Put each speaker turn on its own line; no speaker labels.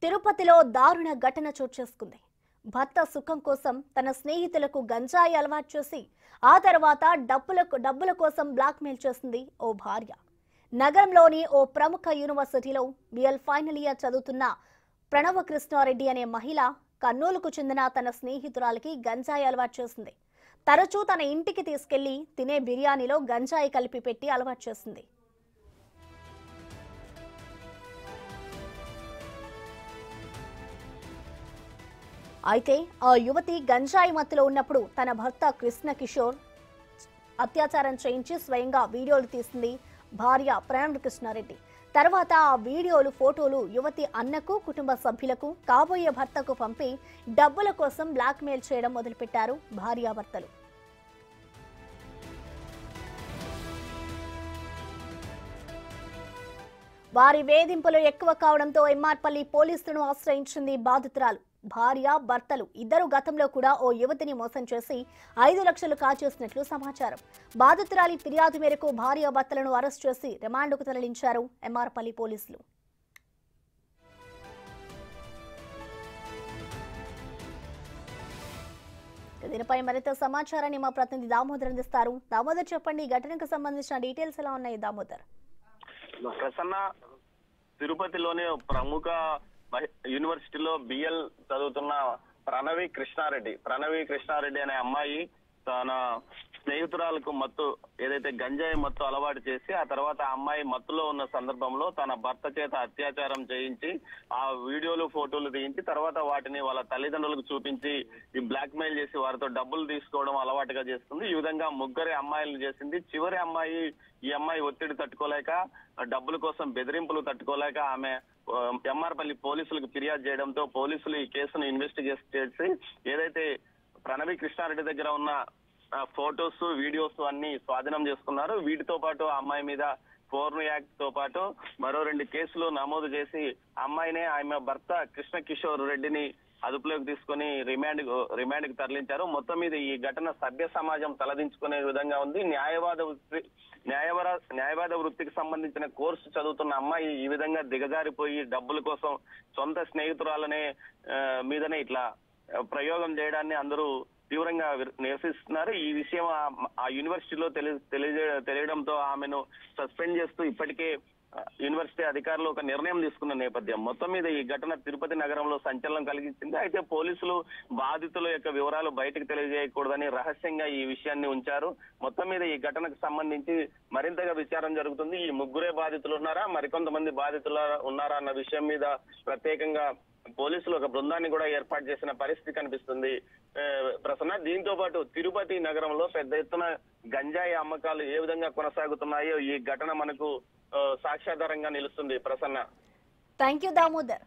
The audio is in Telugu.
తిరుపతిలో దారుణ ఘటన చోటు చేసుకుంది. భర్త సుఖం కోసం తన స్నేహితులకు గంజాయి అలవాటు చేసి ఆ తర్వాత డబ్బుల కోసం బ్లాక్మెయిల్ చేసింది ఓ భార్య. నగరంలోని ఓ ప్రముఖ యూనివర్సిటీలో బిఎల్ ఫైనల్ ఇయర్ చదువుతున్న ప్రణవ కృష్ణారెడ్డి అనే మహిళ కర్నూలుకు చెందిన తన స్నేహితురాలికి గంజాయి అలవాటు చేసింది. తరచూ తన ఇంటికి తీసుకెళ్లి తినే బిర్యానీలో గంజాయి కలిపి పెట్టి అలవాటు చేసింది. అయితే ఆ యువతి గంజాయి మత్తులో ఉన్నప్పుడు తన భర్త కృష్ణ కిషోర్ అత్యాచారం చేయించి స్వయంగా వీడియోలు తీసింది భార్య ప్రణవ్ కృష్ణారెడ్డి. తర్వాత ఆ వీడియోలు ఫోటోలు యువతి అన్నకు కుటుంబ సభ్యులకు కాబోయే భర్తకు పంపి డబ్బుల కోసం బ్లాక్మెయిల్ చేయడం మొదలుపెట్టారు భార్యాభర్తలు. వారి వేధింపులు ఎక్కువ కావడంతో ఎంఆర్పల్లి పోలీసులను ఆశ్రయించింది బాధితురాలు. భార్య భర్తలు ఇద్దరు గతంలో కూడా ఓ యువతిని మోసం చేసి 5 లక్షలు కాజేసినట్లు సమాచారం. బాధితురాలి ఫిర్యాదు మేరకు భార్య భర్తలను అరెస్ట్ చేసి రిమాండ్కు తరలించారు ఎంఆర్పల్లి పోలీసులు. దీనిపై మరింత సమాచారాన్ని మా ప్రతినిధి దామోదర్ అందిస్తారు. దామోదర్, చెప్పండి, ఈ ఘటనకు సంబంధించిన డీటెయిల్స్ ఎలా ఉన్నాయి దామోదర్?
ప్రసన్న తిరుపతిలోని ప్రముఖ యూనివర్సిటీలో బిఎల్ చదువుతున్న ప్రణవి కృష్ణారెడ్డి అనే అమ్మాయి తన స్నేహితురాలకు మత్తు ఏదైతే గంజాయి మత్తు అలవాటు చేసి ఆ తర్వాత ఆ అమ్మాయి మత్తులో ఉన్న సందర్భంలో తన భర్త చేత అత్యాచారం చేయించి ఆ వీడియోలు ఫోటోలు తీయించి తర్వాత వాటిని వాళ్ళ తల్లిదండ్రులకు చూపించి ఈ బ్లాక్ మెయిల్ చేసి వారితో డబ్బులు తీసుకోవడం అలవాటుగా చేస్తుంది. ఈ విధంగా ముగ్గురు అమ్మాయిలను చేసింది. చివరి అమ్మాయి ఈ అమ్మాయి ఒత్తిడి తట్టుకోలేక డబ్బుల కోసం బెదిరింపులు తట్టుకోలేక ఆమె ఎంఆర్పల్లి పోలీసులకు ఫిర్యాదు చేయడంతో పోలీసులు ఈ కేసును ఇన్వెస్టిగేట్ చేసి ఏదైతే ప్రణవి కృష్ణారెడ్డి దగ్గర ఉన్న ఫోటోస్ వీడియోస్ అన్ని స్వాధీనం చేసుకున్నారు. వీటితో పాటు ఆ అమ్మాయి మీద పోర్న్ యాక్ట్ తో పాటు మరో 2 కేసులు నమోదు చేసి అమ్మాయినే ఆమె భర్త కృష్ణ కిషోర్ రెడ్డిని అదుపులోకి తీసుకుని రిమాండ్ కి తరలించారు. మొత్తం మీద ఈ ఘటన సభ్య సమాజం తలదించుకునే విధంగా ఉంది. న్యాయవాద వృత్తికి సంబంధించిన కోర్సు చదువుతున్న అమ్మాయి ఈ విధంగా దిగజారిపోయి డబ్బుల కోసం సొంత స్నేహితురాలనే మీదనే ఇట్లా ప్రయోగం చేయడాన్ని అందరూ తీవ్రంగా నిరసిస్తున్నారు. ఈ విషయం ఆ యూనివర్సిటీలో తెలియడంతో ఆమెను సస్పెండ్ చేస్తూ ఇప్పటికే యూనివర్సిటీ అధికారులు ఒక నిర్ణయం తీసుకున్న నేపథ్యం. మొత్తం మీద ఈ ఘటన తిరుపతి నగరంలో సంచలనం కలిగించింది. అయితే పోలీసులు బాధితుల యొక్క వివరాలు బయటకు తెలియజేయకూడదని రహస్యంగా ఈ విషయాన్ని ఉంచారు. మొత్తం మీద ఈ ఘటనకు సంబంధించి మరింతగా విచారణ జరుగుతుంది. ఈ ముగ్గురే బాధితులు ఉన్నారా, మరికొంతమంది బాధితులు ఉన్నారా అన్న విషయం మీద ప్రత్యేకంగా పోలీసులు ఒక బృందాన్ని కూడా ఏర్పాటు చేసిన పరిస్థితి కనిపిస్తుంది ప్రసన్న. దీంతో పాటు తిరుపతి నగరంలో పెద్ద ఎత్తున గంజాయి అమ్మకాలు ఏ విధంగా కొనసాగుతున్నాయో ఈ ఘటన మనకు సాక్ష్యాధారంగా నిలుస్తుంది ప్రసన్న.
Thank you Damodar.